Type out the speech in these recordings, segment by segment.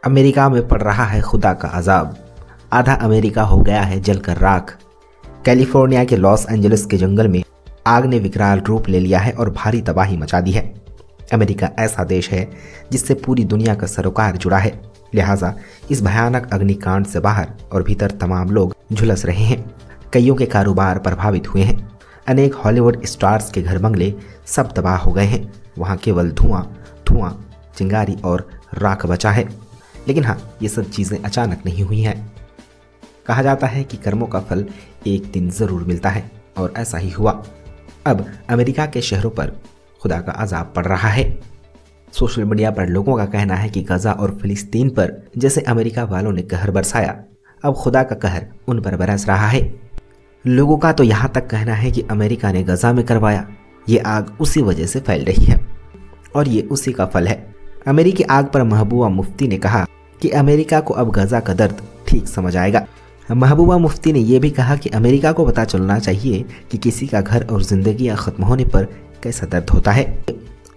America में पड़ रहा है खुदा का अजाब। आधा अमेरिका हो गया है जलकर राख। कैलिफोर्निया के लॉस एंजलिस के जंगल में आग ने विकराल रूप ले लिया है और भारी तबाही मचा दी है। अमेरिका ऐसा देश है जिससे पूरी दुनिया का सरोकार जुड़ा है, लिहाजा इस भयानक अग्निकांड से बाहर और भीतर तमाम लोग झुलस रहे हैं। कईयों के कारोबार प्रभावित हुए हैं। अनेक हॉलीवुड स्टार्स के घर बंगले सब तबाह हो गए हैं। वहाँ केवल धुआं धुआं, चिंगारी और राख बचा है। लेकिन हाँ, ये सब चीज़ें अचानक नहीं हुई हैं। कहा जाता है कि कर्मों का फल एक दिन ज़रूर मिलता है, और ऐसा ही हुआ। अब अमेरिका के शहरों पर खुदा का अजाब पड़ रहा है। सोशल मीडिया पर लोगों का कहना है कि गजा और फिलिस्तीन पर जैसे अमेरिका वालों ने कहर बरसाया, अब खुदा का कहर उन पर बरस रहा है। लोगों का तो यहाँ तक कहना है कि अमेरिका ने गजा में करवाया, ये आग उसी वजह से फैल रही है और ये उसी का फल है। अमेरिकी आग पर महबूबा मुफ्ती ने कहा कि अमेरिका को अब गजा का दर्द ठीक समझ आएगा। महबूबा मुफ्ती ने यह भी कहा कि अमेरिका को पता चलना चाहिए कि किसी का घर और जिंदगी ख़त्म होने पर कैसा दर्द होता है।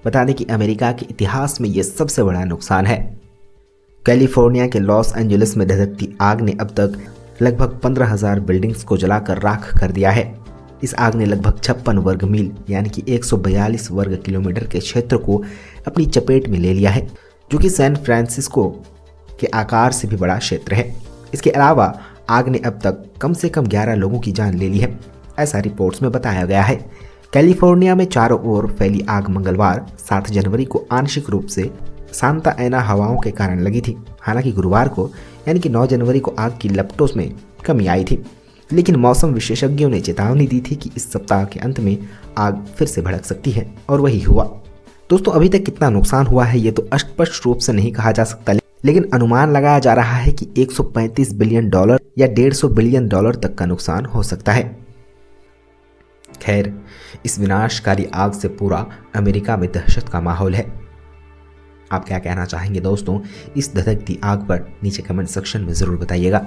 बता दें कि अमेरिका के इतिहास में यह सबसे बड़ा नुकसान है। कैलिफोर्निया के लॉस एंजलिस में धधकती आग ने अब तक लगभग 15,000 बिल्डिंग्स को जलाकर राख कर दिया है। इस आग ने लगभग 56 वर्ग मील यानी कि 142 वर्ग किलोमीटर के क्षेत्र को अपनी चपेट में ले लिया है, जो कि सैन फ्रांसिस्को के आकार से भी बड़ा क्षेत्र है। इसके अलावा आग ने अब तक कम से कम 11 लोगों की जान ले ली है, ऐसा रिपोर्ट्स में बताया गया है। कैलिफोर्निया में चारों ओर फैली आग मंगलवार 7 जनवरी को आंशिक रूप से सांता एना हवाओं के कारण लगी थी। हालांकि गुरुवार को यानी कि 9 जनवरी को आग की लपटों में कमी आई थी, लेकिन मौसम विशेषज्ञों ने चेतावनी दी थी कि इस सप्ताह के अंत में आग फिर से भड़क सकती है, और वही हुआ। दोस्तों, अभी तक कितना नुकसान हुआ है ये तो स्पष्ट रूप से नहीं कहा जा सकता, लेकिन अनुमान लगाया जा रहा है कि $135 बिलियन या $150 बिलियन तक का नुकसान हो सकता है। खैर, इस विनाशकारी आग से पूरा अमेरिका में दहशत का माहौल है। आप क्या कहना चाहेंगे दोस्तों इस धधकती आग पर? नीचे कमेंट सेक्शन में ज़रूर बताइएगा।